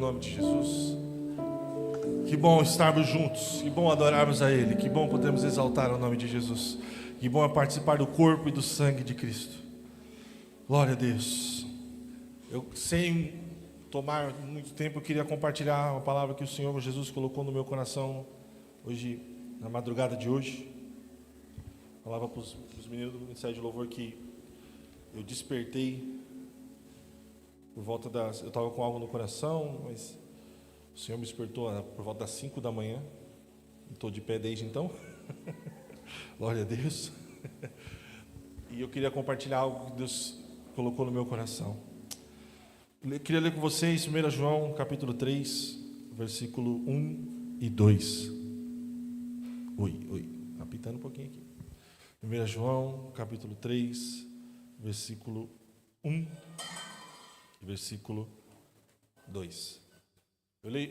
nome de Jesus. Que bom estarmos juntos, que bom adorarmos a Ele, que bom podermos exaltar o nome de Jesus, que bom é participar do corpo e do sangue de Cristo. Glória a Deus. Eu, sem tomar muito tempo, eu queria compartilhar uma palavra que o Senhor Jesus colocou no meu coração hoje, na madrugada de hoje. Falava para os meninos do Ministério de Louvor que eu despertei por volta das... Eu estava com algo no coração, mas o Senhor me despertou por volta das 5 da manhã. Estou de pé desde então. Glória a Deus. E eu queria compartilhar algo que Deus colocou no meu coração. Eu queria ler com vocês 1 João capítulo 3, versículo 1 e 2. Apitando um pouquinho aqui. 1 João capítulo 3, versículo 1 e versículo 2.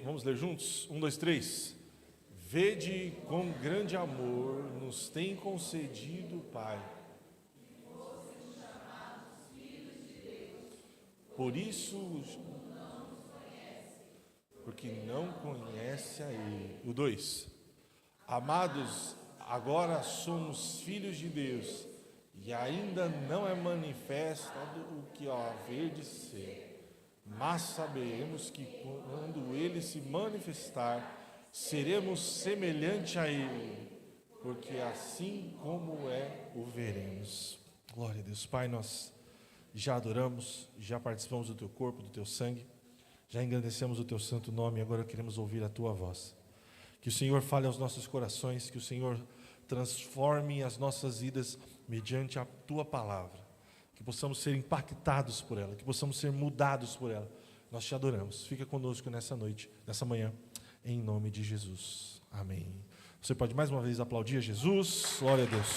Vamos ler juntos? 1, 2, 3. Vede quão grande amor nos tem concedido o Pai. Por isso, porque não conhece a Ele. O 2. Amados, agora somos filhos de Deus, e ainda não é manifestado o que há haver de ser. Mas sabemos que quando Ele se manifestar, seremos semelhante a Ele, porque assim como é, o veremos. Glória a Deus. Pai, nós já adoramos, já participamos do Teu corpo, do Teu sangue, já engrandecemos o Teu santo nome e agora queremos ouvir a Tua voz. Que o Senhor fale aos nossos corações, que o Senhor transforme as nossas vidas mediante a Tua palavra. Que possamos ser impactados por ela, que possamos ser mudados por ela. Nós te adoramos. Fica conosco nessa noite, nessa manhã, em nome de Jesus. Amém. Você pode mais uma vez aplaudir a Jesus. Glória a Deus.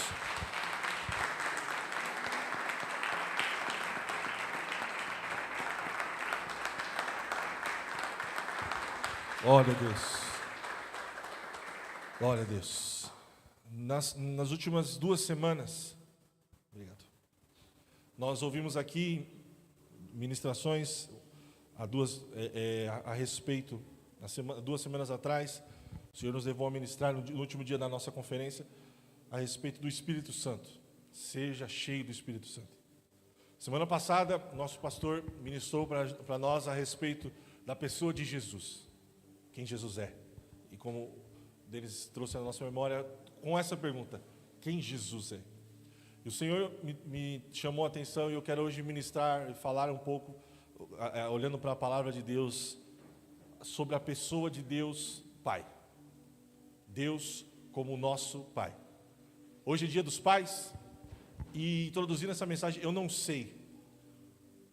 Glória a Deus. Glória a Deus. Nas últimas 2 semanas, obrigado. Nós ouvimos aqui ministrações a respeito, 2 semanas atrás, o Senhor nos levou a ministrar no último dia da nossa conferência a respeito do Espírito Santo. Seja cheio do Espírito Santo. Semana passada, nosso pastor ministrou para nós a respeito da pessoa de Jesus, quem Jesus é. E como deles trouxe a nossa memória com essa pergunta, quem Jesus é? E o Senhor me chamou a atenção e eu quero hoje ministrar e falar um pouco, olhando para a palavra de Deus, sobre a pessoa de Deus Pai. Deus como nosso Pai. Hoje é dia dos pais e introduzindo essa mensagem, eu não sei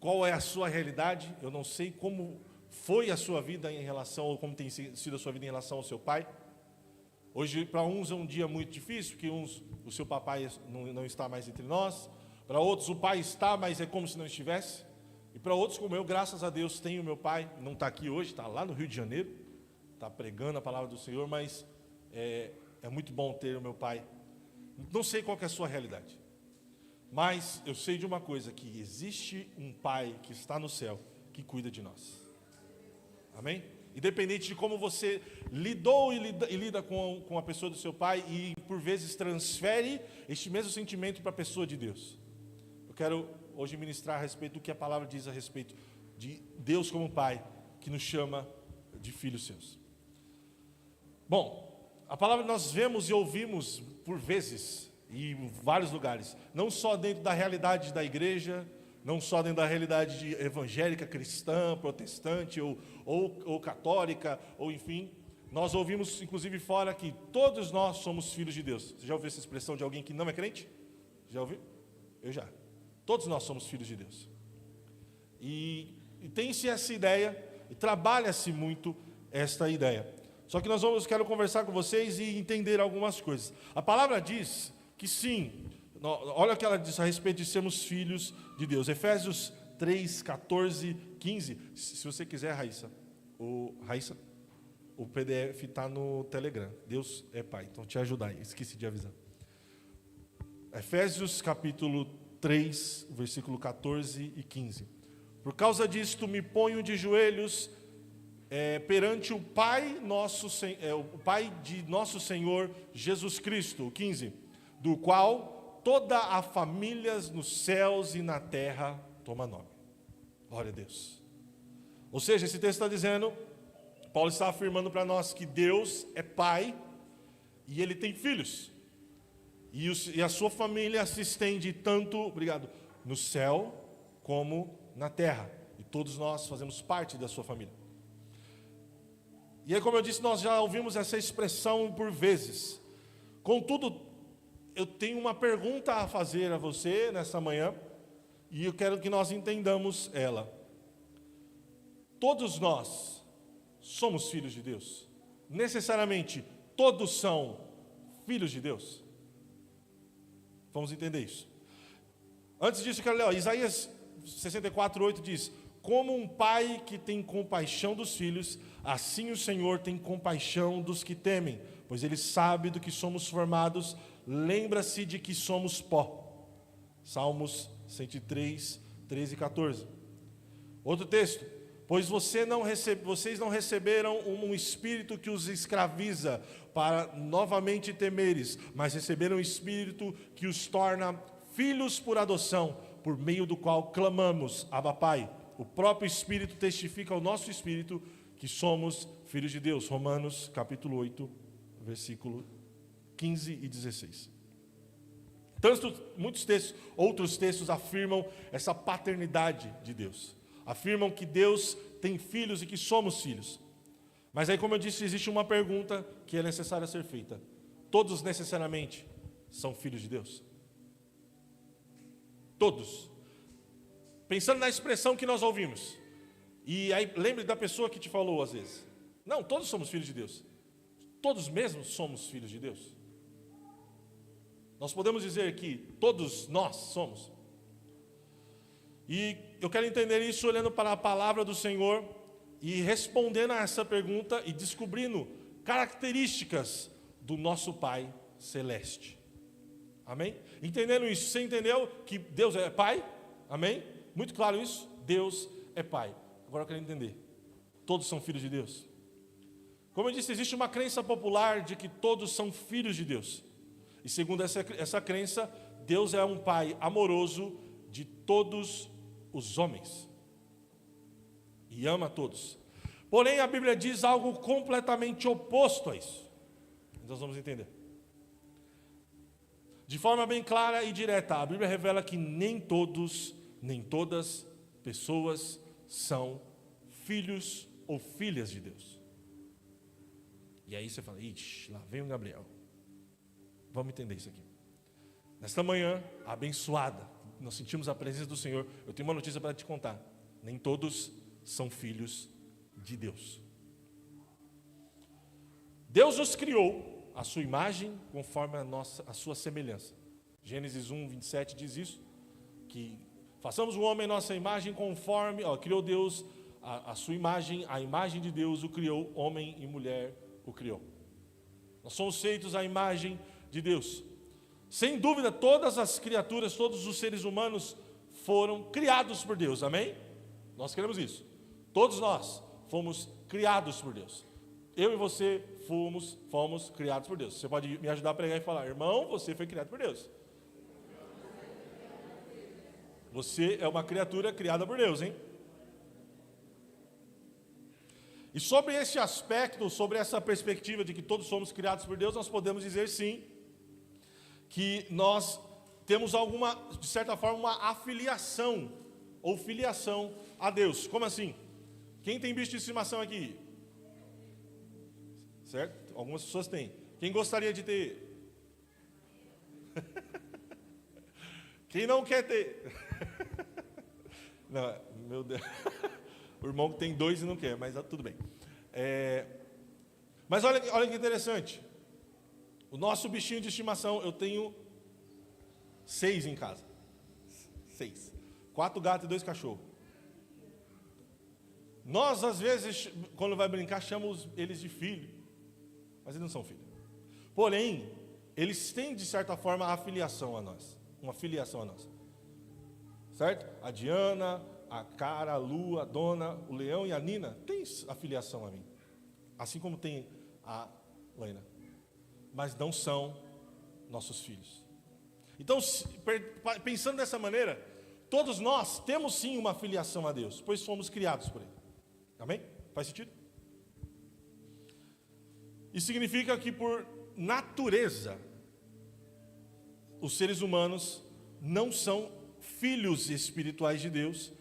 qual é a sua realidade, eu não sei como foi a sua vida em relação, ou como tem sido a sua vida em relação ao seu pai. Hoje, para uns, é um dia muito difícil, porque o seu papai não está mais entre nós. Para outros, o pai está, mas é como se não estivesse. E para outros, como eu, graças a Deus, tenho meu pai. Não está aqui hoje, está lá no Rio de Janeiro. Está pregando a palavra do Senhor, mas é muito bom ter o meu pai. Não sei qual que é a sua realidade. Mas eu sei de uma coisa, que existe um pai que está no céu, que cuida de nós. Amém? Independente de como você lidou e lida com a pessoa do seu pai e por vezes transfere este mesmo sentimento para a pessoa de Deus. Eu quero hoje ministrar a respeito do que a palavra diz a respeito de Deus como Pai, que nos chama de filhos seus. Bom, a palavra nós vemos e ouvimos por vezes e em vários lugares, não só dentro da realidade da igreja, não só dentro da realidade evangélica, cristã, protestante ou católica, ou enfim. Nós ouvimos, inclusive fora, que todos nós somos filhos de Deus. Você já ouviu essa expressão de alguém que não é crente? Já ouviu? Eu já. Todos nós somos filhos de Deus. E tem-se essa ideia, e trabalha-se muito esta ideia. Só que quero conversar com vocês e entender algumas coisas. A palavra diz que sim, olha o que ela diz a respeito de sermos filhos de Deus. Efésios 3, 14, 15. Se você quiser, Raíssa, o PDF está no Telegram. Deus é Pai. Então, te ajudar aí. Esqueci de avisar. Efésios capítulo 3, versículo 14 e 15. Por causa disto me ponho de joelhos perante o Pai, o Pai de nosso Senhor Jesus Cristo, 15, do qual toda a família nos céus e na terra toma nome. Glória a Deus. Ou seja, esse texto está dizendo, Paulo está afirmando para nós que Deus é Pai e Ele tem filhos. E a sua família se estende tanto, no céu como na terra. E todos nós fazemos parte da sua família. E aí, como eu disse, nós já ouvimos essa expressão por vezes. Contudo, eu tenho uma pergunta a fazer a você nessa manhã, e eu quero que nós entendamos ela. Todos nós somos filhos de Deus? Necessariamente, todos são filhos de Deus? Vamos entender isso. Antes disso, eu quero ler, Isaías 64:8 diz: como um pai que tem compaixão dos filhos, assim o Senhor tem compaixão dos que temem, pois Ele sabe do que somos formados, lembra-se de que somos pó. Salmos 103, 13 e 14. Outro texto: pois vocês não receberam um espírito que os escraviza para novamente temeres, mas receberam um espírito que os torna filhos por adoção, por meio do qual clamamos, Abba Pai. O próprio Espírito testifica ao nosso espírito que somos filhos de Deus. Romanos capítulo 8, versículo 15 e 16. Muitos textos, outros textos afirmam essa paternidade de Deus. Afirmam que Deus tem filhos e que somos filhos. Mas aí, como eu disse, existe uma pergunta que é necessária ser feita. Todos necessariamente são filhos de Deus? Todos. Pensando na expressão que nós ouvimos. E aí, lembre da pessoa que te falou às vezes. Não, todos somos filhos de Deus. Todos mesmo somos filhos de Deus. Nós podemos dizer que todos nós somos. E eu quero entender isso olhando para a palavra do Senhor e respondendo a essa pergunta e descobrindo características do nosso Pai Celeste. Amém? Entendendo isso, você entendeu que Deus é Pai? Amém? Muito claro isso? Deus é Pai. Agora eu quero entender. Todos são filhos de Deus? Como eu disse, existe uma crença popular de que todos são filhos de Deus. E segundo essa crença, Deus é um Pai amoroso de todos os homens. E ama todos. Porém, a Bíblia diz algo completamente oposto a isso. Nós vamos entender. De forma bem clara e direta, a Bíblia revela que nem todos, nem todas pessoas são filhos ou filhas de Deus. E aí você fala, ixi, lá vem o Gabriel. Vamos entender isso aqui. Nesta manhã, abençoada, nós sentimos a presença do Senhor. Eu tenho uma notícia para te contar. Nem todos são filhos de Deus. Deus nos criou a sua imagem conforme a sua semelhança. Gênesis 1, 27 diz isso, que façamos o homem nossa imagem conforme, criou Deus a sua imagem, a imagem de Deus o criou, homem e mulher o criou. Nós somos feitos à imagem de Deus. Sem dúvida, todas as criaturas, todos os seres humanos foram criados por Deus, amém? Nós queremos isso. Todos nós fomos criados por Deus. Eu e você fomos criados por Deus. Você pode me ajudar a pregar e falar, irmão, você foi criado por Deus. Você é uma criatura criada por Deus, hein? E sobre esse aspecto, sobre essa perspectiva de que todos somos criados por Deus, nós podemos dizer sim, que nós temos de certa forma, uma afiliação ou filiação a Deus. Como assim? Quem tem bicho de estimação aqui? Certo? Algumas pessoas têm. Quem gostaria de ter? Quem não quer ter? Não, meu Deus. O irmão que tem 2 e não quer, mas tudo bem. Mas olha que interessante. O nosso bichinho de estimação, eu tenho 6 em casa. 6. 4 gatos e 2 cachorros. Nós, às vezes, quando vai brincar, chamamos eles de filho. Mas eles não são filhos. Porém, eles têm, de certa forma, a filiação a nós. Uma filiação a nós. Certo? A Diana, a Cara, a Lu, a Dona, o Leão e a Nina têm afiliação a mim. Assim como tem a Lena. Mas não são nossos filhos. Então, pensando dessa maneira, todos nós temos sim uma filiação a Deus, pois fomos criados por Ele. Amém? Faz sentido? Isso significa que por natureza, os seres humanos não são filhos espirituais de Deus,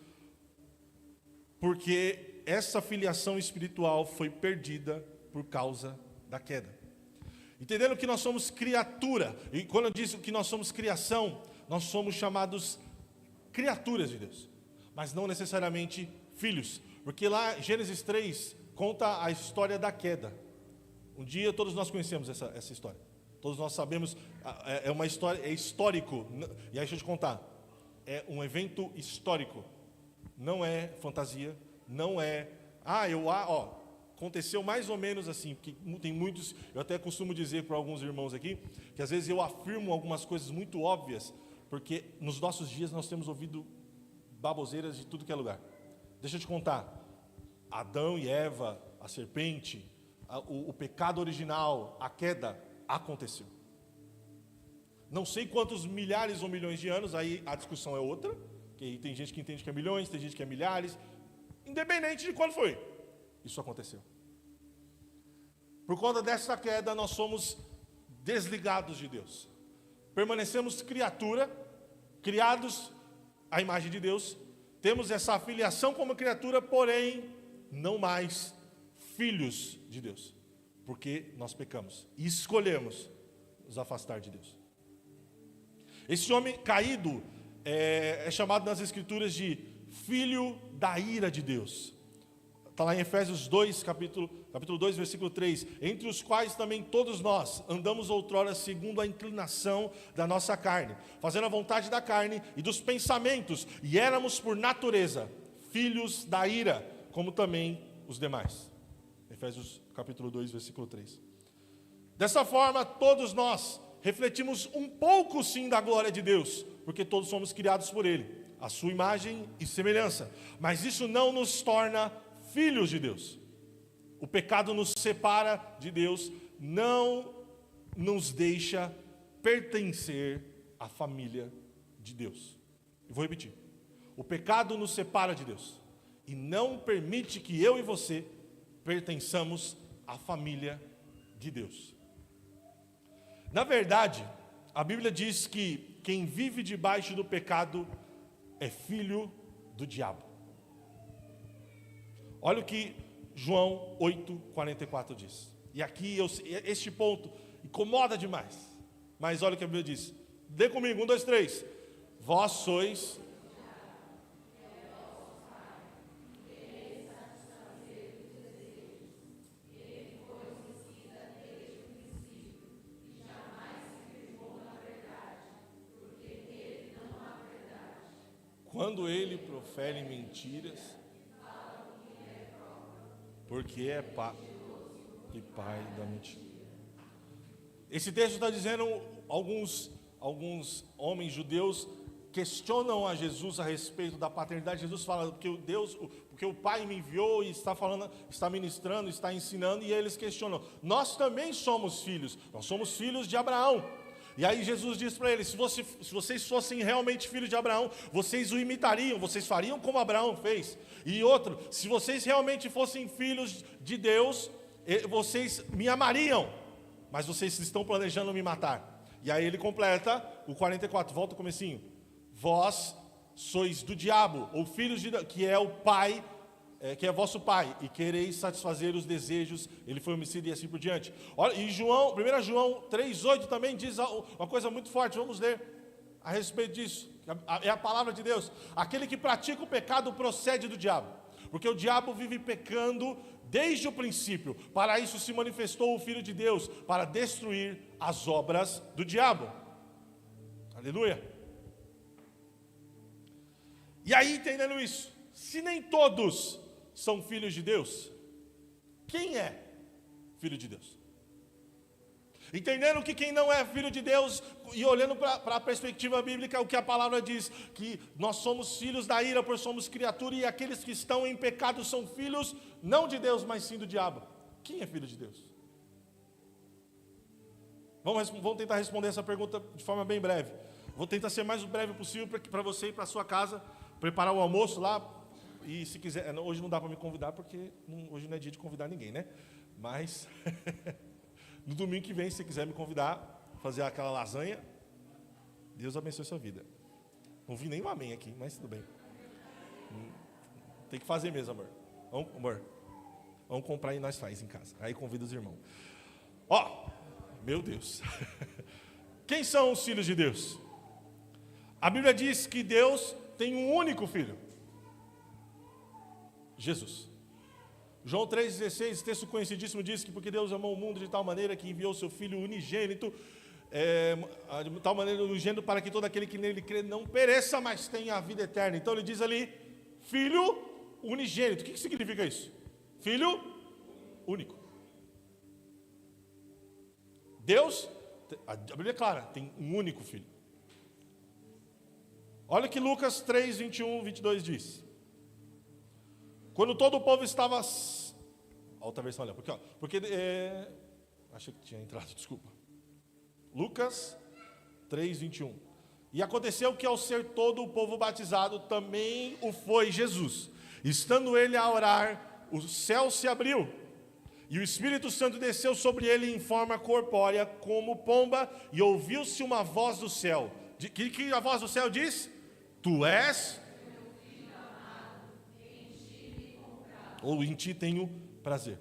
porque essa filiação espiritual foi perdida por causa da queda. Entendendo que nós somos criatura, e quando eu digo que nós somos criação, nós somos chamados criaturas de Deus, mas não necessariamente filhos, porque lá Gênesis 3 conta a história da queda. Um dia todos nós conhecemos essa história, todos nós sabemos, é uma história, é histórico, e aí deixa eu te contar, é um evento histórico, não é fantasia, não é, aconteceu mais ou menos assim, porque tem muitos, eu até costumo dizer para alguns irmãos aqui, que às vezes eu afirmo algumas coisas muito óbvias, porque nos nossos dias nós temos ouvido baboseiras de tudo que é lugar. Deixa eu te contar, Adão e Eva, a serpente, o pecado original, a queda, aconteceu. Não sei quantos milhares ou milhões de anos, aí a discussão é outra, que tem gente que entende que é milhões, tem gente que é milhares, independente de quando foi, isso aconteceu. Por conta dessa queda, nós somos desligados de Deus. Permanecemos criatura, criados à imagem de Deus, temos essa afiliação como criatura, porém, não mais filhos de Deus, porque nós pecamos e escolhemos nos afastar de Deus. Esse homem caído é chamado nas Escrituras de filho da ira de Deus. Está lá em Efésios 2, capítulo 2, versículo 3. Entre os quais também todos nós andamos outrora segundo a inclinação da nossa carne, fazendo a vontade da carne e dos pensamentos, e éramos por natureza filhos da ira, como também os demais. Efésios capítulo 2, versículo 3. Dessa forma, todos nós refletimos um pouco sim da glória de Deus, porque todos somos criados por Ele, a sua imagem e semelhança. Mas isso não nos torna filhos de Deus. O pecado nos separa de Deus, não nos deixa pertencer à família de Deus. Eu vou repetir. O pecado nos separa de Deus e não permite que eu e você pertençamos à família de Deus. Na verdade, a Bíblia diz que quem vive debaixo do pecado é filho do diabo. Olha o que João 8,44 diz. E aqui, este ponto incomoda demais. Mas olha o que a Bíblia diz. Dê comigo, 1, 2, 3. Vós sois... Quando ele profere mentiras, porque é pai da mentira. Esse texto está dizendo, alguns homens judeus questionam a Jesus a respeito da paternidade. Jesus fala porque o Pai me enviou e está falando, está ministrando, está ensinando, e eles questionam. Nós também somos filhos, nós somos filhos de Abraão. E aí Jesus diz para eles, se vocês fossem realmente filhos de Abraão, vocês o imitariam, vocês fariam como Abraão fez. E outro, se vocês realmente fossem filhos de Deus, vocês me amariam, mas vocês estão planejando me matar. E aí ele completa o 44, volta o comecinho. Vós sois do diabo, ou filhos de Deus, que é o pai, que é vosso pai, e quereis satisfazer os desejos, ele foi homicida e assim por diante. Olha, e 1 João 3,8 também diz uma coisa muito forte, vamos ler a respeito disso, é a palavra de Deus. Aquele que pratica o pecado procede do diabo, porque o diabo vive pecando desde o princípio. Para isso se manifestou o Filho de Deus, para destruir as obras do diabo. Aleluia. E aí, entendendo isso, se nem todos são filhos de Deus, quem é filho de Deus? Entendendo que quem não é filho de Deus, e olhando para a perspectiva bíblica, o que a palavra diz, que nós somos filhos da ira, pois somos criatura, e aqueles que estão em pecado são filhos, não de Deus, mas sim do diabo. Quem é filho de Deus? Vamos tentar responder essa pergunta de forma bem breve. Vou tentar ser mais breve possível para você ir para a sua casa, preparar o almoço lá, e se quiser, hoje não dá para me convidar, porque hoje não é dia de convidar ninguém, né? Mas... no domingo que vem, se você quiser me convidar, fazer aquela lasanha, Deus abençoe a sua vida. Não vi nenhum amém aqui, mas tudo bem. Tem que fazer mesmo, amor. Vamos comprar e nós faz em casa. Aí convida os irmãos. Meu Deus. Quem são os filhos de Deus? A Bíblia diz que Deus tem um único filho. Jesus. João 3,16, texto conhecidíssimo, diz que porque Deus amou o mundo de tal maneira que enviou o seu Filho unigênito, de tal maneira unigênito para que todo aquele que nele crê não pereça, mas tenha a vida eterna. Então ele diz ali, Filho unigênito. O que significa isso? Filho único. Deus, a Bíblia é clara, tem um único Filho. Olha que Lucas 3, 21, 22 diz. Quando todo o povo estava... Outra versão, olha, porque achei que tinha entrado, desculpa. Lucas 3, 21. E aconteceu que ao ser todo o povo batizado, também o foi Jesus. Estando ele a orar, o céu se abriu, e o Espírito Santo desceu sobre ele em forma corpórea, como pomba, e ouviu-se uma voz do céu. Que a voz do céu diz? Tu és... ou em ti tenho prazer.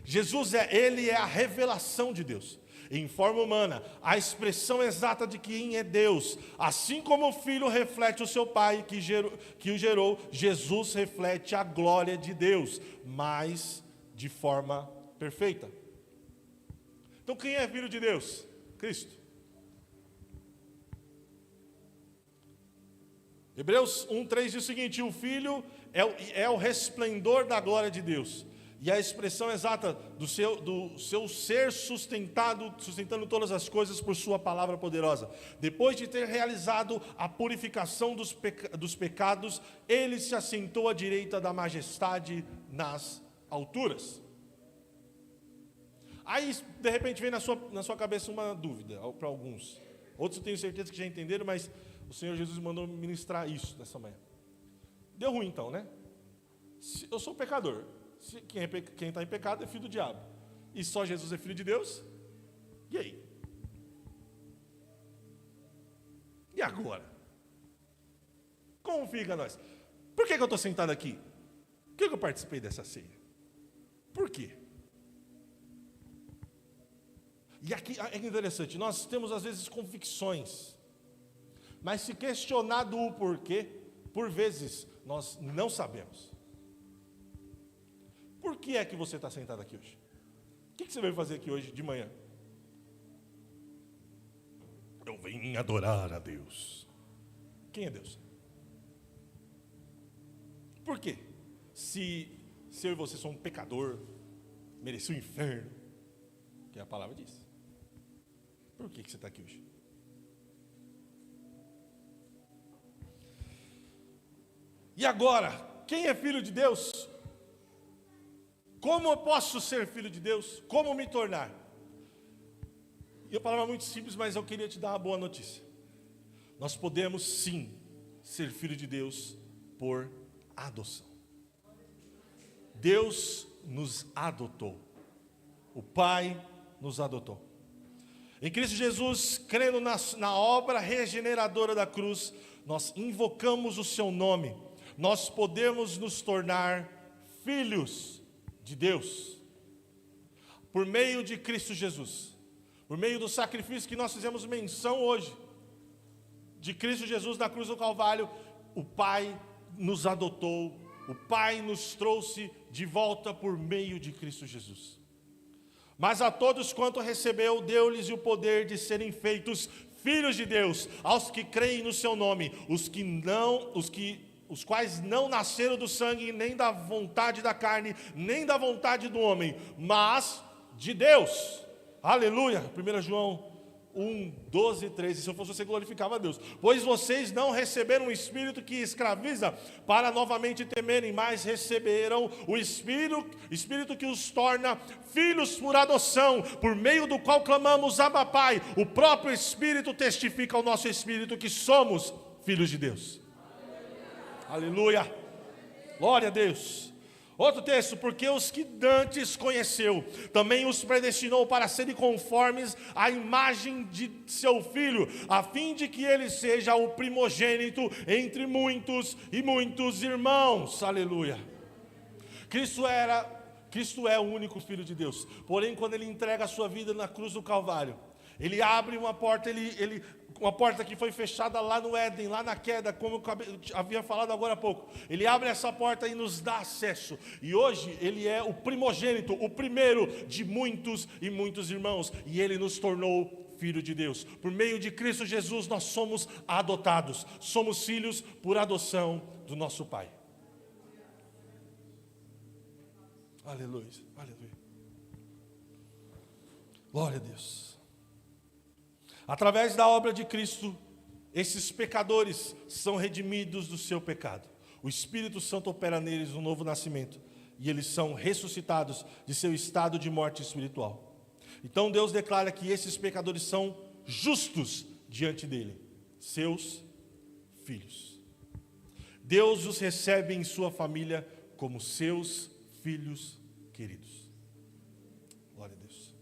Jesus ele é a revelação de Deus, em forma humana, a expressão exata de quem é Deus. Assim como o Filho reflete o seu Pai que o gerou, Jesus reflete a glória de Deus, mas de forma perfeita. Então quem é filho de Deus? Cristo. Hebreus 1:3 diz o seguinte: o Filho é o resplendor da glória de Deus, e a expressão exata do seu ser sustentando todas as coisas por sua palavra poderosa. Depois de ter realizado a purificação dos pecados, ele se assentou à direita da majestade nas alturas. Aí, de repente, vem na sua cabeça uma dúvida, para alguns. Outros eu tenho certeza que já entenderam, mas o Senhor Jesus mandou ministrar isso nessa manhã. Deu ruim então, né? Eu sou pecador. Quem está em pecado é filho do diabo. E só Jesus é filho de Deus? E aí? E agora? Como fica nós? Por que eu estou sentado aqui? Por que eu participei dessa ceia? Por quê? E aqui é interessante, nós temos às vezes convicções, mas se questionado o porquê, por vezes nós não sabemos. Por que é que você está sentado aqui hoje? O que você veio fazer aqui hoje de manhã? Eu vim adorar a Deus. Quem é Deus? Por quê? Se eu e você somos um pecador, mereci o inferno, que a palavra diz. Por que você está aqui hoje? E agora, quem é filho de Deus? Como eu posso ser filho de Deus? Como me tornar? E a palavra é muito simples, mas eu queria te dar uma boa notícia. Nós podemos sim ser filho de Deus por adoção. Deus nos adotou. O Pai nos adotou. Em Cristo Jesus, crendo na obra regeneradora da cruz, nós invocamos o seu nome. Nós podemos nos tornar filhos de Deus, por meio de Cristo Jesus, por meio do sacrifício que nós fizemos menção hoje, de Cristo Jesus na cruz do Calvário. O Pai nos adotou, o Pai nos trouxe de volta por meio de Cristo Jesus. Mas a todos quanto recebeu, deu-lhes o poder de serem feitos filhos de Deus, aos que creem no seu nome, os quais não nasceram do sangue, nem da vontade da carne, nem da vontade do homem, mas de Deus. Aleluia. 1 João 1, 12 e 13. Se eu fosse você, glorificava a Deus. Pois vocês não receberam um espírito que escraviza para novamente temerem, mas receberam o espírito que os torna filhos por adoção, por meio do qual clamamos: Abba, Pai. O próprio Espírito testifica ao nosso espírito que somos filhos de Deus. Aleluia. Glória a Deus. Outro texto: porque os que dantes conheceu, também os predestinou para serem conformes à imagem de seu Filho, a fim de que ele seja o primogênito entre muitos e muitos irmãos. Aleluia. Cristo é o único Filho de Deus. Porém, quando ele entrega a sua vida na cruz do Calvário, ele abre uma porta, uma porta que foi fechada lá no Éden, lá na queda, como eu havia falado agora há pouco. Ele abre essa porta e nos dá acesso. E hoje ele é o primogênito, o primeiro de muitos e muitos irmãos. E ele nos tornou filho de Deus. Por meio de Cristo Jesus nós somos adotados. Somos filhos por adoção do nosso Pai. Aleluia, aleluia. Glória a Deus. Através da obra de Cristo, esses pecadores são redimidos do seu pecado. O Espírito Santo opera neles um novo nascimento, e eles são ressuscitados de seu estado de morte espiritual. Então Deus declara que esses pecadores são justos diante dele, seus filhos. Deus os recebe em sua família como seus filhos queridos. Glória a Deus.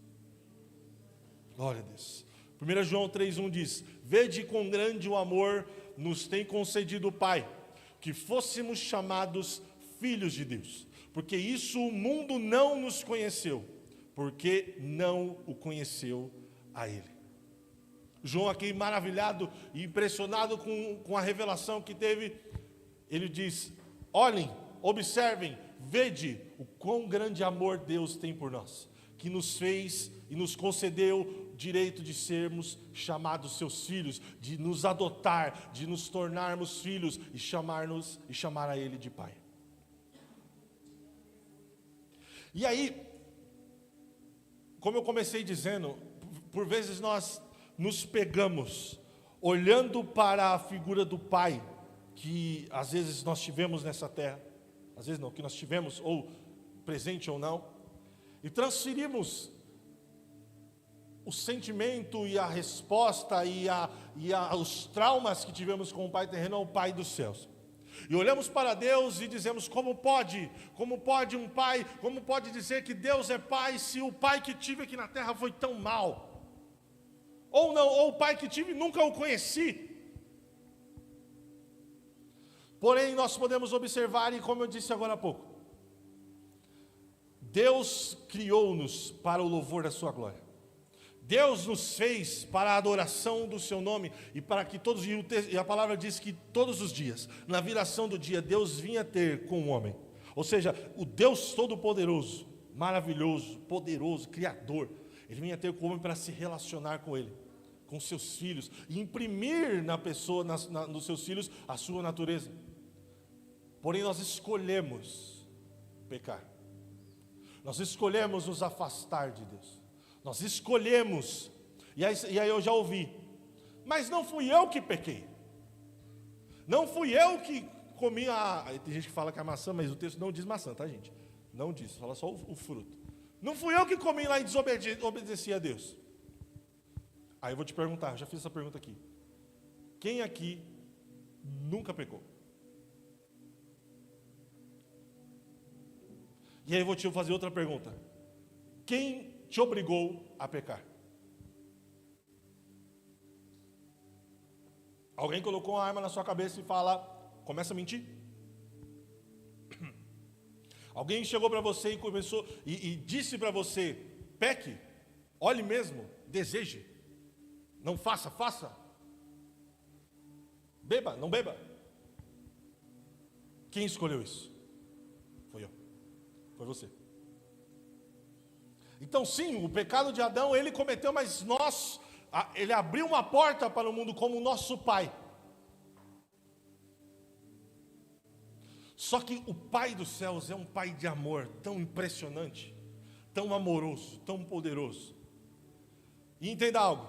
Glória a Deus. 1 João 3,1 diz: vede quão grande o amor nos tem concedido o Pai, que fôssemos chamados filhos de Deus. Porque isso o mundo não nos conheceu, porque não o conheceu a Ele. João aqui maravilhado e impressionado com a revelação que teve, ele diz: olhem, observem, vede o quão grande amor Deus tem por nós, que nos fez e nos concedeu direito de sermos chamados seus filhos, de nos adotar, de nos tornarmos filhos e chamar a Ele de Pai. E aí, como eu comecei dizendo, por vezes nós nos pegamos olhando para a figura do Pai, que às vezes nós tivemos nessa terra, às vezes não, que nós tivemos, ou presente ou não, e transferimos o sentimento e a resposta os traumas que tivemos com o Pai terreno ao Pai dos céus. E olhamos para Deus e dizemos: como pode um pai, como pode dizer que Deus é Pai se o pai que tive aqui na terra foi tão mal? Ou não, ou o pai que tive nunca o conheci. Porém, nós podemos observar, e como eu disse agora há pouco, Deus criou-nos para o louvor da sua glória. Deus nos fez para a adoração do seu nome, e para que todos, e a palavra diz que todos os dias, na viração do dia, Deus vinha ter com o homem. Ou seja, o Deus Todo-Poderoso, maravilhoso, poderoso, Criador, Ele vinha ter com o homem para se relacionar com Ele, com seus filhos, e imprimir na pessoa, nos seus filhos, a sua natureza. Porém, nós escolhemos pecar. Nós escolhemos nos afastar de Deus. Nós escolhemos, e aí eu já ouvi: mas não fui eu que pequei, não fui eu que comi tem gente que fala que é maçã, mas o texto não diz maçã, tá, gente? Não diz, fala só o fruto. Não fui eu que comi lá e desobedeci a Deus. Aí eu vou te perguntar, eu já fiz essa pergunta aqui: quem aqui nunca pecou? E aí eu vou te fazer outra pergunta: quem te obrigou a pecar? Alguém colocou uma arma na sua cabeça e começa a mentir? Alguém chegou para você e começou e disse para você: peque, olhe mesmo, deseje, não faça, faça, beba, não beba. Quem escolheu isso? Foi eu, foi você. Então sim, o pecado de Adão ele cometeu, mas ele abriu uma porta para o mundo como o nosso Pai. Só que o Pai dos céus é um Pai de amor tão impressionante, tão amoroso, tão poderoso, E entenda algo,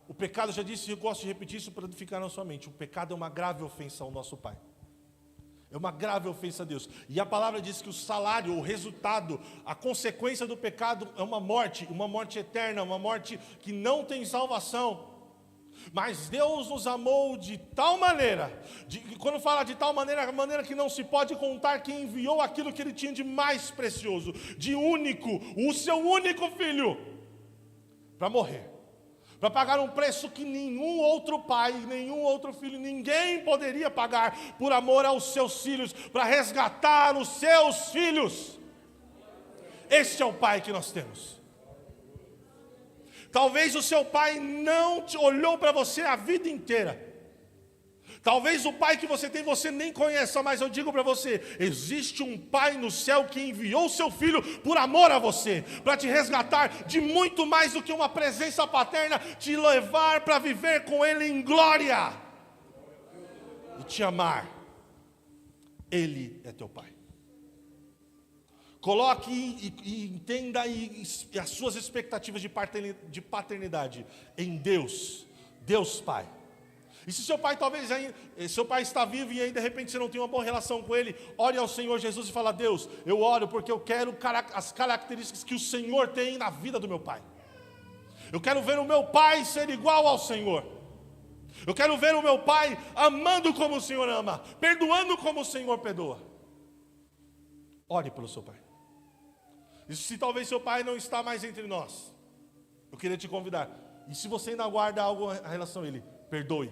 o pecado, eu já disse, e eu gosto de repetir isso para ficar na sua mente, o pecado é uma grave ofensa ao nosso Pai. É uma grave ofensa a Deus. E a palavra diz que o salário, o resultado, a consequência do pecado é uma morte eterna, uma morte que não tem salvação. Mas Deus nos amou de tal maneira, quando fala de tal maneira, a maneira que não se pode contar, que enviou aquilo que Ele tinha de mais precioso, de único, o seu único Filho, para morrer. Para pagar um preço que nenhum outro pai, nenhum outro filho, ninguém poderia pagar por amor aos seus filhos, para resgatar os seus filhos. Este é o pai que nós temos. Talvez o seu pai não te olhou para você a vida inteira. Talvez o pai que você tem, você nem conheça, mas eu digo para você, existe um pai no céu que enviou o seu filho por amor a você, para te resgatar de muito mais do que uma presença paterna, te levar para viver com ele em glória, e te amar. Ele é teu pai. Coloque e entenda as suas expectativas de paternidade em Deus, Deus Pai. E se seu pai seu pai está vivo e aí de repente você não tem uma boa relação com ele, ore ao Senhor Jesus e fala: Deus, eu oro porque eu quero as características que o Senhor tem na vida do meu pai. Eu quero ver o meu pai ser igual ao Senhor. Eu quero ver o meu pai amando como o Senhor ama, perdoando como o Senhor perdoa. Ore pelo seu pai. E se talvez seu pai não está mais entre nós, eu queria te convidar. E se você ainda guarda algo em relação a ele, perdoe,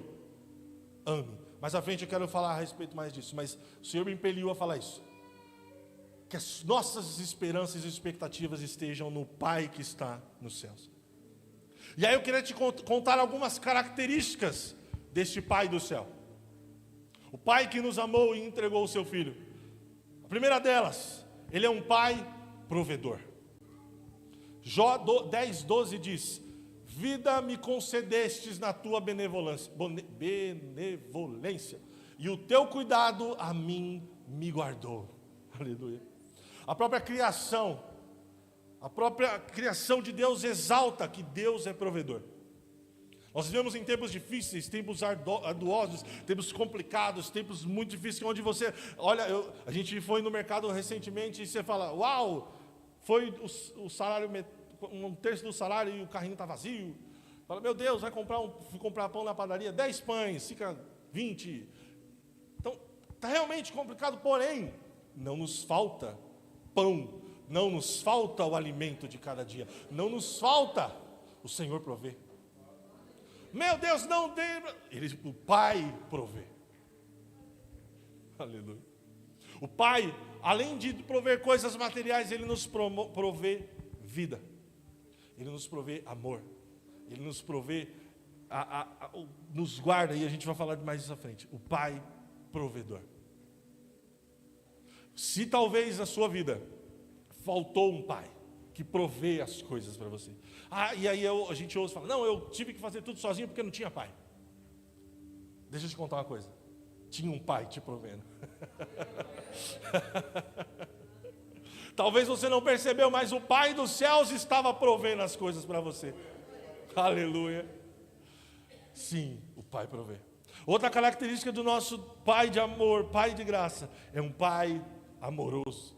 ame. Mais à frente eu quero falar a respeito mais disso, mas o Senhor me impeliu a falar isso. Que as nossas esperanças e expectativas estejam no Pai que está nos céus. E aí eu queria te contar algumas características deste Pai do céu. O Pai que nos amou e entregou o seu Filho. A primeira delas, Ele é um Pai provedor. Jó 10:12 diz: vida me concedestes na tua benevolência, e o teu cuidado a mim me guardou. Aleluia. A própria criação de Deus exalta que Deus é provedor. Nós vivemos em tempos difíceis, tempos arduosos, tempos complicados, tempos muito difíceis, onde você, olha, a gente foi no mercado recentemente e você fala: uau, foi o salário, um terço do salário e o carrinho está vazio. Fala: meu Deus, fui comprar pão na padaria, 10 pães, fica 20. Então, está realmente complicado, porém, não nos falta pão, não nos falta o alimento de cada dia, não nos falta, o Senhor provê. Meu Deus, não tem, o Pai provê. Aleluia. O Pai, além de prover coisas materiais, Ele nos provê vida. Ele nos provê amor. Ele nos provê, nos guarda, e a gente vai falar mais isso à frente. O Pai provedor. Se talvez na sua vida faltou um pai que provê as coisas para você. E aí a gente ouve falar: não, eu tive que fazer tudo sozinho porque não tinha pai. Deixa eu te contar uma coisa. Tinha um pai te provendo. Talvez você não percebeu, mas o Pai dos céus estava provendo as coisas para você. Aleluia. Sim, o Pai provê. Outra característica do nosso Pai de amor, Pai de graça, é um Pai amoroso.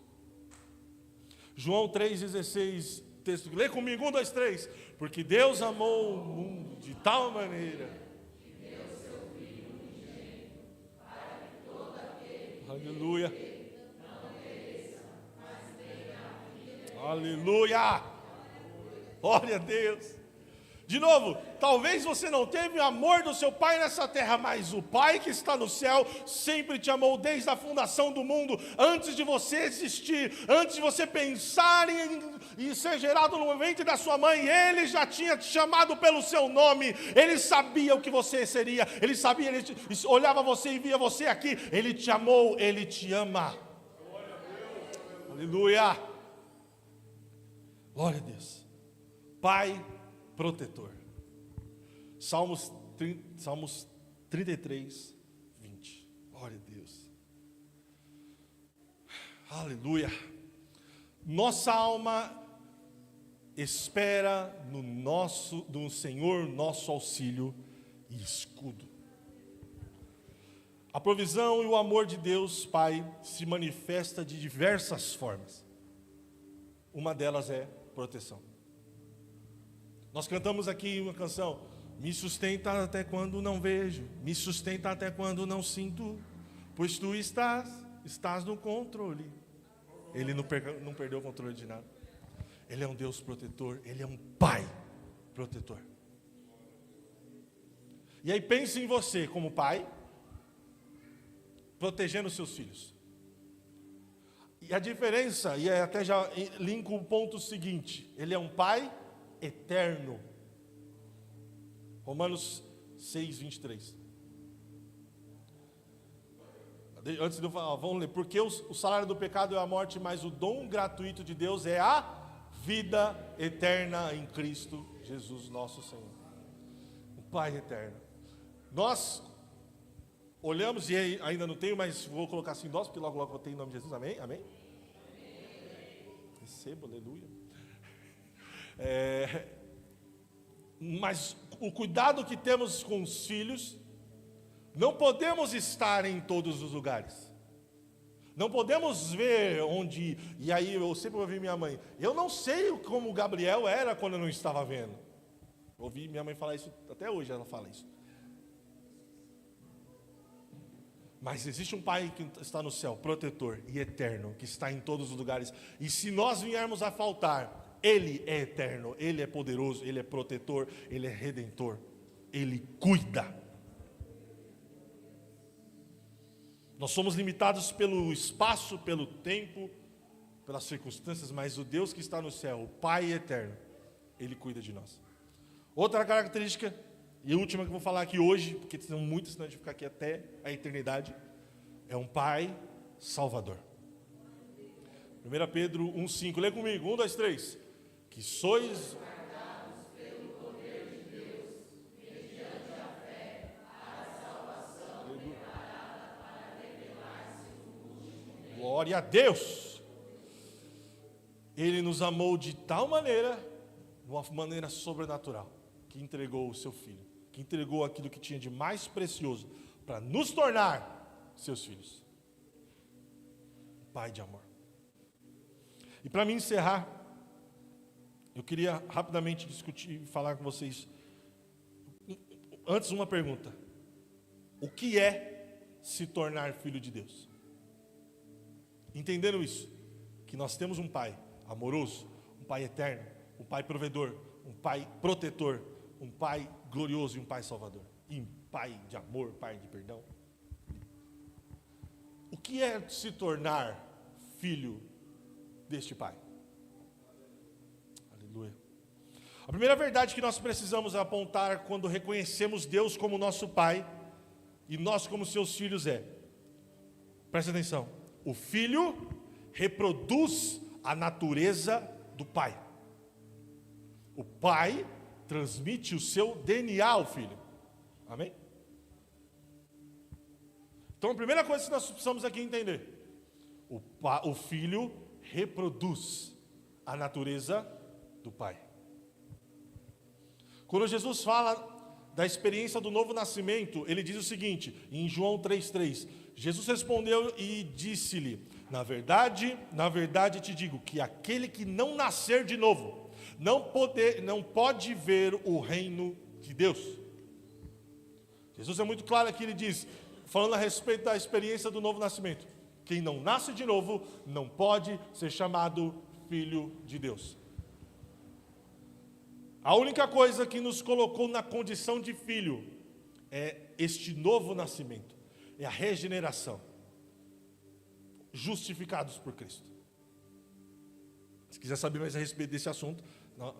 João 3,16, texto, lê comigo, 1, 2, 3. Porque Deus amou o mundo de tal maneira que deu seu Filho unigênito, para que todo aquele aleluia não pereça, mas tenha a vida. Aleluia. Glória a Deus. De novo, talvez você não teve o amor do seu pai nessa terra, mas o Pai que está no céu sempre te amou desde a fundação do mundo, antes de você existir, antes de você pensar em ser gerado no ventre da sua mãe. Ele já tinha te chamado pelo seu nome. Ele sabia o que você seria. Ele sabia, ele olhava você e via você aqui. Ele te amou, Ele te ama. Aleluia. Glória a Deus. Pai protetor. Salmos 33, 20. Glória a Deus. Aleluia. Nossa alma espera no Senhor nosso auxílio e escudo. A provisão e o amor de Deus Pai se manifesta de diversas formas. Uma delas é proteção. Nós cantamos aqui uma canção: me sustenta até quando não vejo, me sustenta até quando não sinto, pois tu estás no controle. Ele não perdeu o controle de nada. Ele é um Deus protetor, Ele é um Pai protetor. E aí pense em você como pai, protegendo os seus filhos. E a diferença, e até já linko o ponto seguinte: Ele é um Pai eterno. Romanos 6, 23. Antes de eu falar, vamos ler. Porque o salário do pecado é a morte, mas o dom gratuito de Deus é a vida eterna em Cristo Jesus nosso Senhor. O Pai eterno. Nós olhamos, e ainda não tenho, mas vou colocar assim nós, porque logo logo eu tenho em nome de Jesus, amém? Amém? Recebo, aleluia. Mas o cuidado que temos com os filhos, não podemos estar em todos os lugares. Não podemos ver onde. E aí eu sempre ouvi minha mãe: eu não sei como o Gabriel era quando eu não estava vendo. Ouvi minha mãe falar isso, até hoje ela fala isso. Mas existe um Pai que está no céu, protetor e eterno, que está em todos os lugares. E se nós viermos a faltar, Ele é eterno, Ele é poderoso, Ele é protetor, Ele é redentor, Ele cuida. Nós somos limitados pelo espaço, pelo tempo, pelas circunstâncias, mas o Deus que está no céu, o Pai eterno, Ele cuida de nós. Outra característica, e a última que eu vou falar aqui hoje, porque são muitas, senão a gente ficar aqui até a eternidade, é um Pai Salvador. 1 Pedro 1,5, lê comigo, 1, 2, 3. Que sois guardados pelo poder de Deus, mediante a fé, para a salvação preparada para revelar-se no último tempo. Glória a Deus! Ele nos amou de tal maneira, de uma maneira sobrenatural, que entregou o seu Filho, que entregou aquilo que tinha de mais precioso, para nos tornar seus filhos. Pai de amor. E para me encerrar, eu queria rapidamente discutir e falar com vocês. Antes, uma pergunta: o que é se tornar filho de Deus? Entendendo isso, que nós temos um Pai amoroso, um Pai eterno, um Pai provedor, um Pai protetor, um Pai glorioso e um Pai salvador, e um Pai de amor, Pai de perdão. O que é se tornar filho deste Pai? Aleluia. A primeira verdade que nós precisamos apontar quando reconhecemos Deus como nosso Pai e nós como seus filhos presta atenção, o Filho reproduz a natureza do Pai. O Pai transmite o seu DNA ao Filho. Amém? Então a primeira coisa que nós precisamos aqui entender: o Filho reproduz a natureza do Pai. Quando Jesus fala da experiência do novo nascimento, ele diz o seguinte, em João 3,3: Jesus respondeu e disse-lhe: na verdade te digo que aquele que não nascer de novo não pode ver o reino de Deus. Jesus é muito claro aqui, ele diz, falando a respeito da experiência do novo nascimento: quem não nasce de novo não pode ser chamado filho de Deus. A única coisa que nos colocou na condição de filho é este novo nascimento, é a regeneração, justificados por Cristo. Se quiser saber mais a respeito desse assunto,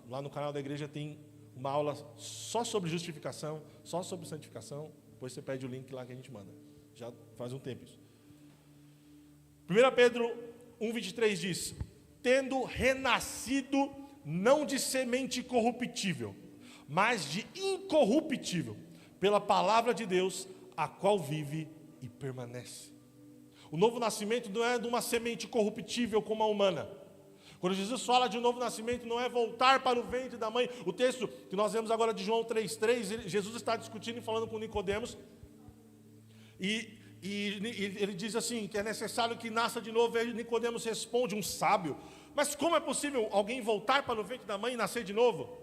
lá no canal da igreja tem uma aula só sobre justificação, só sobre santificação. Depois você pede o link lá que a gente manda. Já faz um tempo isso. 1 Pedro 1,23 diz: tendo renascido não de semente corruptível, mas de incorruptível, pela palavra de Deus, a qual vive e permanece. O novo nascimento não é de uma semente corruptível como a humana. Quando Jesus fala de um novo nascimento, não é voltar para o ventre da mãe. O texto que nós vemos agora de João 3,3, Jesus está discutindo e falando com Nicodemos. E ele diz assim, que é necessário que nasça de novo. E Nicodemos responde, um sábio: mas como é possível alguém voltar para o ventre da mãe e nascer de novo?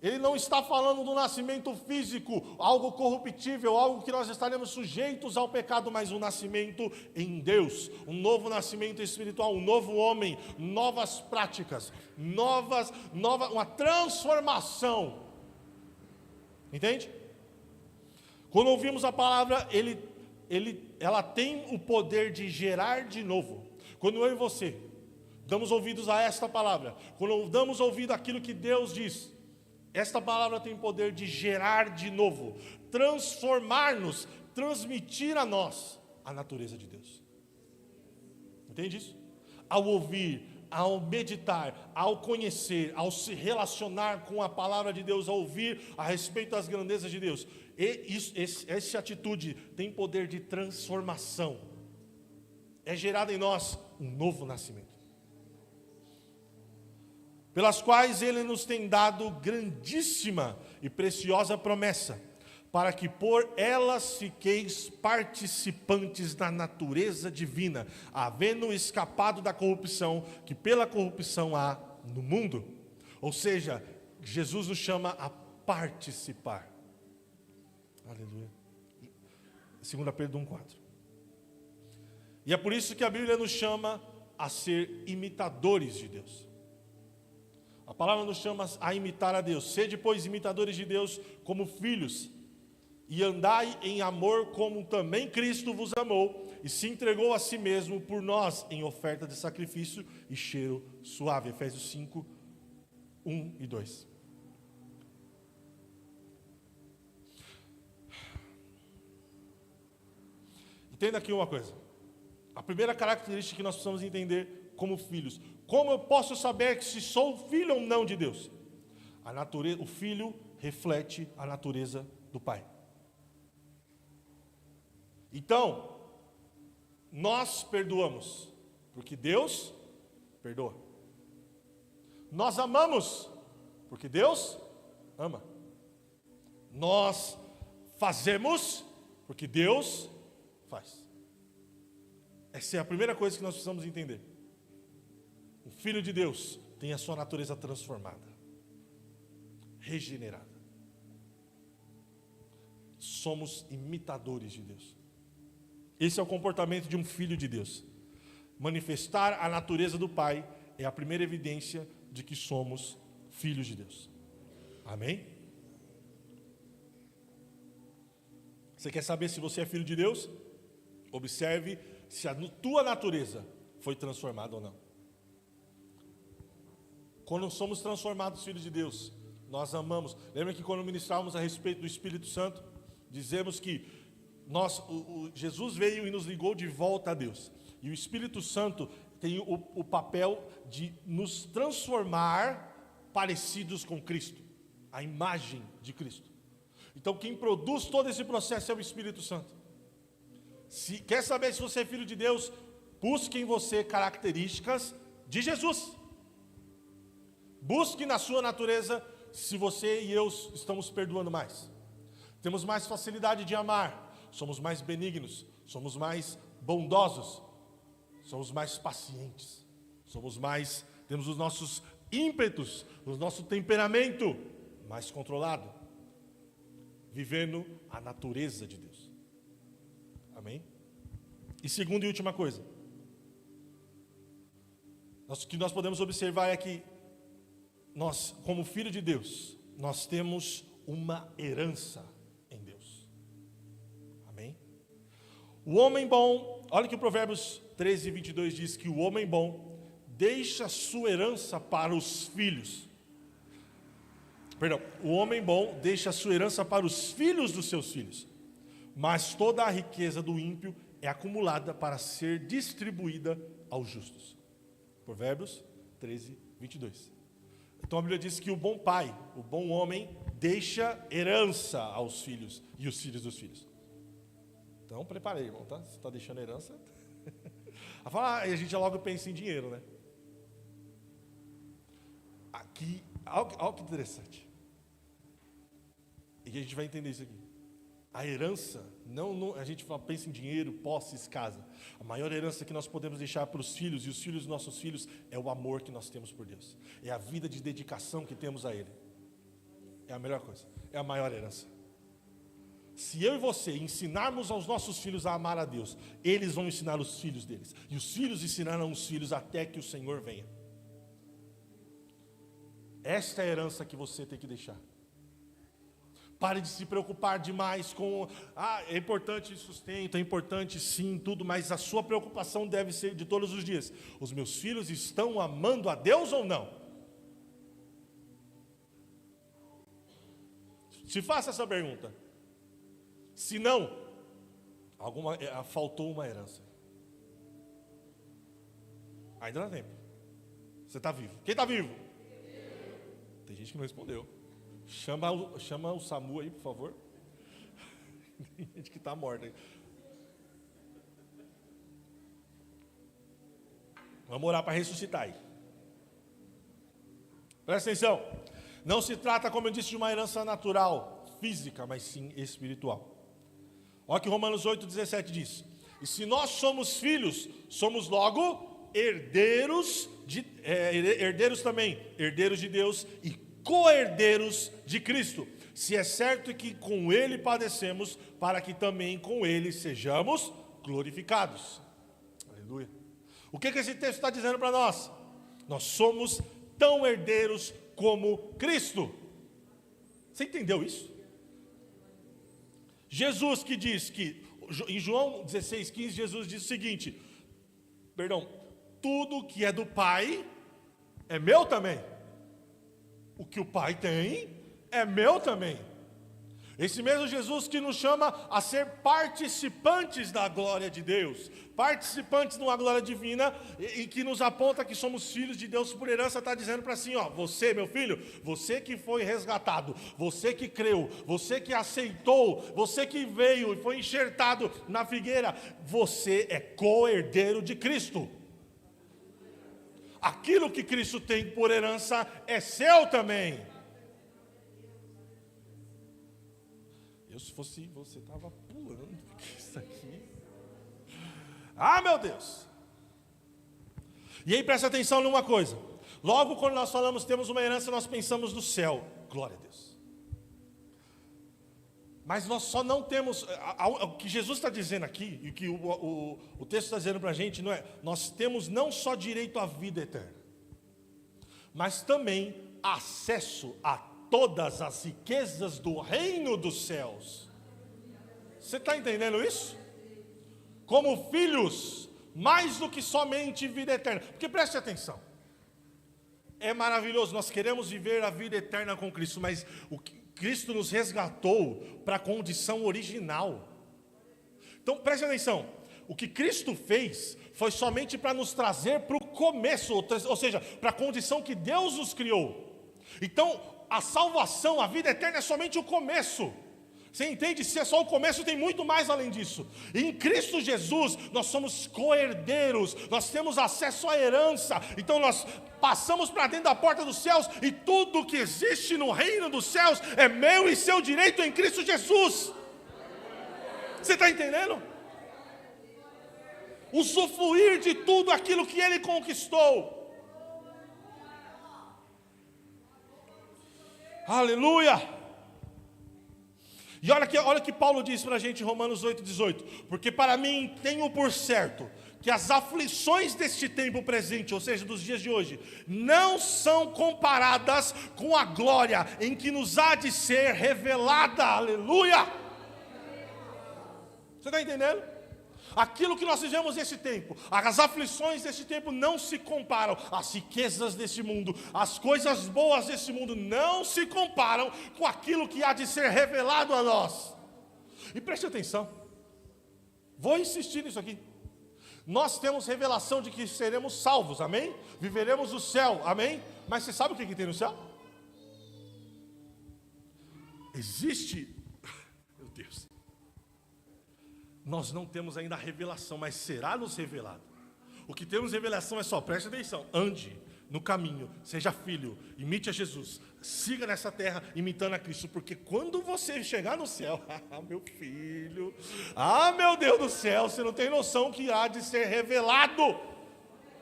Ele não está falando do nascimento físico, algo corruptível, algo que nós estaremos sujeitos ao pecado, mas um nascimento em Deus, um novo nascimento espiritual, um novo homem, novas práticas, uma transformação. Entende? Quando ouvimos a palavra, ela tem o poder de gerar de novo. Quando eu e você damos ouvidos a esta palavra, quando damos ouvido àquilo que Deus diz, esta palavra tem poder de gerar de novo, transformar-nos, transmitir a nós a natureza de Deus. Entende isso? Ao ouvir, ao meditar, ao conhecer, ao se relacionar com a palavra de Deus, ao ouvir a respeito das grandezas de Deus, essa atitude tem poder de transformação. É gerado em nós um novo nascimento, pelas quais Ele nos tem dado grandíssima e preciosa promessa, para que por elas fiqueis participantes da natureza divina, havendo escapado da corrupção, que pela corrupção há no mundo. Ou seja, Jesus nos chama a participar. Aleluia. 2 Pedro 1,4. E é por isso que a Bíblia nos chama a ser imitadores de Deus. A palavra nos chama a imitar a Deus. Sede, pois, imitadores de Deus como filhos, e andai em amor como também Cristo vos amou, e se entregou a si mesmo por nós, em oferta de sacrifício e cheiro suave. Efésios 5, 1 e 2. Entenda aqui uma coisa. A primeira característica que nós precisamos entender como filhos: como eu posso saber que se sou filho ou não de Deus? O filho reflete a natureza do pai. Então, nós perdoamos, porque Deus perdoa. Nós amamos, porque Deus ama. Nós fazemos, porque Deus faz. Essa é a primeira coisa que nós precisamos entender. O Filho de Deus tem a sua natureza transformada, regenerada. Somos imitadores de Deus. Esse é o comportamento de um filho de Deus. Manifestar a natureza do Pai é a primeira evidência de que somos filhos de Deus. Amém? Você quer saber se você é filho de Deus? Observe se a tua natureza foi transformada ou não. Quando somos transformados filhos de Deus, nós amamos. Lembra que quando ministrávamos a respeito do Espírito Santo, dizemos que Jesus veio e nos ligou de volta a Deus. E o Espírito Santo tem o papel de nos transformar parecidos com Cristo, a imagem de Cristo. Então quem produz todo esse processo é o Espírito Santo. Se quer saber se você é filho de Deus, busque em você características de Jesus. Busque na sua natureza se você e eu estamos perdoando mais. Temos mais facilidade de amar. Somos mais benignos. Somos mais bondosos. Somos mais pacientes. Temos os nossos ímpetos, o nosso temperamento mais controlado. Vivendo a natureza de Deus. Amém? E segunda e última coisa. O que nós podemos observar é que nós, como filho de Deus, nós temos uma herança em Deus. Amém? O homem bom, olha que o Provérbios 13, 22 diz que o homem bom deixa sua herança para os filhos. O homem bom deixa sua herança para os filhos dos seus filhos, mas toda a riqueza do ímpio é acumulada para ser distribuída aos justos. Provérbios 13, 22. Então a Bíblia diz que o bom pai, o bom homem, deixa herança aos filhos e os filhos dos filhos. Então preparei, irmão, tá? Você está deixando herança? A gente já logo pensa em dinheiro, né? olha que interessante. E a gente vai entender isso aqui. A herança, não, a gente pensa em dinheiro, posses, casa. A maior herança que nós podemos deixar para os filhos, e os filhos dos nossos filhos, é o amor que nós temos por Deus. É a vida de dedicação que temos a Ele. É a melhor coisa, é a maior herança. Se eu e você ensinarmos aos nossos filhos a amar a Deus, eles vão ensinar os filhos deles. E os filhos ensinarão os filhos até que o Senhor venha. Esta é a herança que você tem que deixar. Pare de se preocupar demais com... é importante sustento, é importante sim, tudo, mas a sua preocupação deve ser de todos os dias. Os meus filhos estão amando a Deus ou não? Se faça essa pergunta. Se não, faltou uma herança. Ainda dá tempo. Você está vivo. Quem está vivo? Tem gente que não respondeu. Chama o SAMU aí, por favor. Tem gente que está morta aí. Vamos orar para ressuscitar aí. Presta atenção. Não se trata, como eu disse, de uma herança natural, física, mas sim espiritual. Olha que Romanos 8,17 diz. E se nós somos filhos, somos logo herdeiros, herdeiros também, herdeiros de Deus e co-herdeiros de Cristo. Se é certo que com Ele padecemos, para que também com Ele sejamos glorificados. Aleluia. O que esse texto está dizendo para nós? Nós somos tão herdeiros como Cristo. Você entendeu isso? Jesus que diz que, em João 16,15, Jesus diz o seguinte, tudo que é do Pai é meu também. O que o Pai tem é meu também. Esse mesmo Jesus que nos chama a ser participantes da glória de Deus, participantes de uma glória divina, e que nos aponta que somos filhos de Deus por herança, está dizendo para assim, você, meu filho, você que foi resgatado, você que creu, você que aceitou, você que veio e foi enxertado na figueira, você é co-herdeiro de Cristo. Aquilo que Cristo tem por herança é seu também. Se fosse você, estava pulando, porque isso aqui... meu Deus! E aí presta atenção numa coisa. Logo quando nós falamos temos uma herança, nós pensamos no céu. Glória a Deus. Mas nós só não temos... O que Jesus está dizendo aqui, e o que o texto está dizendo para a gente, não é... Nós temos não só direito à vida eterna, mas também acesso a todas as riquezas do reino dos céus. Você está entendendo isso? Como filhos, mais do que somente vida eterna. Porque preste atenção. É maravilhoso, nós queremos viver a vida eterna com Cristo, mas Cristo nos resgatou para a condição original. Então preste atenção. O que Cristo fez foi somente para nos trazer para o começo, ou seja, para a condição que Deus nos criou. Então, a salvação, a vida eterna é somente o começo. Você entende? Se é só o começo, tem muito mais além disso. E em Cristo Jesus, nós somos co-herdeiros, nós temos acesso à herança. Então nós passamos para dentro da porta dos céus, e tudo que existe no reino dos céus é meu e seu direito em Cristo Jesus. Você está entendendo? Usufruir de tudo aquilo que Ele conquistou. Aleluia! E olha que Paulo diz para a gente em Romanos 8,18. Porque para mim tenho por certo que as aflições deste tempo presente, ou seja, dos dias de hoje, não são comparadas com a glória em que nos há de ser revelada. Aleluia! Você está entendendo? Aquilo que nós vivemos nesse tempo, as aflições desse tempo não se comparam às riquezas desse mundo, as coisas boas desse mundo não se comparam com aquilo que há de ser revelado a nós. E preste atenção, vou insistir nisso aqui. Nós temos revelação de que seremos salvos, amém? Viveremos o céu, amém? Mas você sabe o que tem no céu? Existe, meu Deus, nós não temos ainda a revelação, mas será nos revelado. O que temos revelação é só, preste atenção, ande, no caminho, seja filho, imite a Jesus, siga nessa terra imitando a Cristo, porque quando você chegar no céu, meu filho, meu Deus do céu, você não tem noção que há de ser revelado,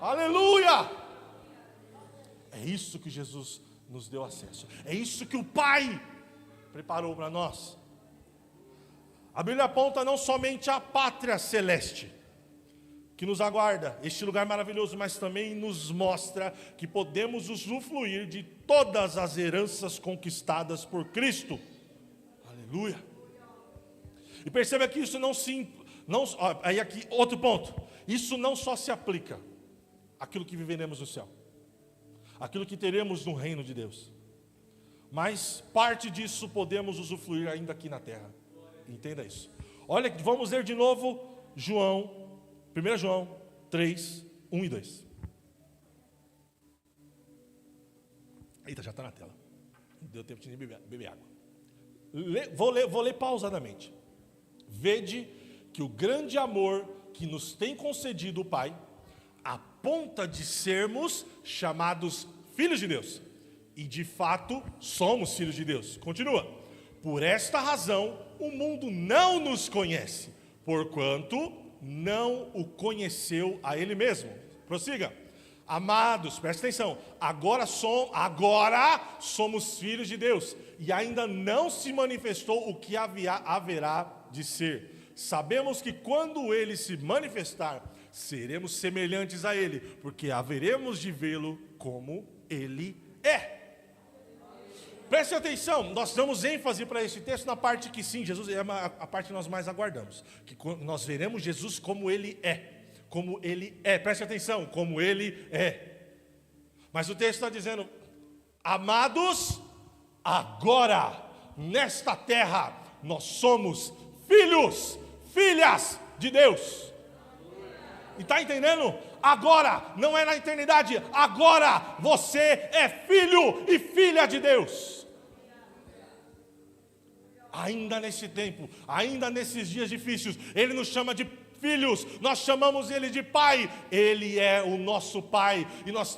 aleluia, é isso que Jesus nos deu acesso, é isso que o Pai preparou para nós. A Bíblia aponta não somente a pátria celeste, que nos aguarda, este lugar maravilhoso, mas também nos mostra que podemos usufruir de todas as heranças conquistadas por Cristo. Aleluia. E perceba que isso aí aqui, outro ponto, isso não só se aplica àquilo que viveremos no céu, aquilo que teremos no reino de Deus, mas parte disso podemos usufruir ainda aqui na terra. Entenda isso. Olha, vamos ler de novo 1 João 3, 1 e 2. Eita, já está na tela. Não deu tempo de beber água. Vou ler pausadamente. Vede que o grande amor que nos tem concedido o Pai, a ponta de sermos chamados filhos de Deus. E de fato somos filhos de Deus. Continua. Por esta razão o mundo não nos conhece, porquanto não o conheceu a Ele mesmo. Prossiga. Amados, presta atenção. Agora somos filhos de Deus, e ainda não se manifestou o que haverá de ser. Sabemos que quando Ele se manifestar, seremos semelhantes a Ele, porque haveremos de vê-lo como Ele é. Preste atenção, nós damos ênfase para esse texto na parte que sim, Jesus é a parte que nós mais aguardamos, que nós veremos Jesus como Ele é, preste atenção, como Ele é. Mas o texto está dizendo, amados, agora, nesta terra, nós somos filhos, filhas de Deus. E está entendendo? Agora, não é na eternidade, agora você é filho e filha de Deus. Ainda nesse tempo, ainda nesses dias difíceis, Ele nos chama de filhos, nós chamamos Ele de Pai, Ele é o nosso Pai, e nós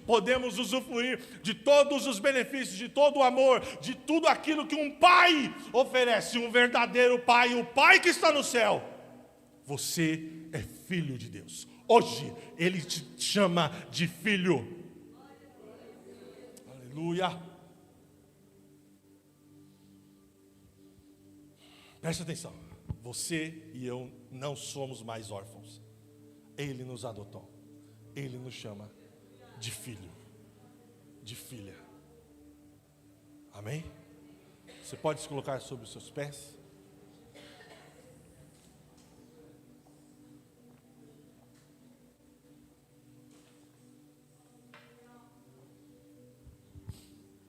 podemos usufruir de todos os benefícios, de todo o amor, de tudo aquilo que um Pai oferece, um verdadeiro Pai, o Pai que está no céu. Você é filho de Deus, hoje Ele te chama de filho, aleluia. Preste atenção, você e eu não somos mais órfãos. Ele nos adotou, Ele nos chama de filho, de filha. Amém? Você pode se colocar sobre os seus pés?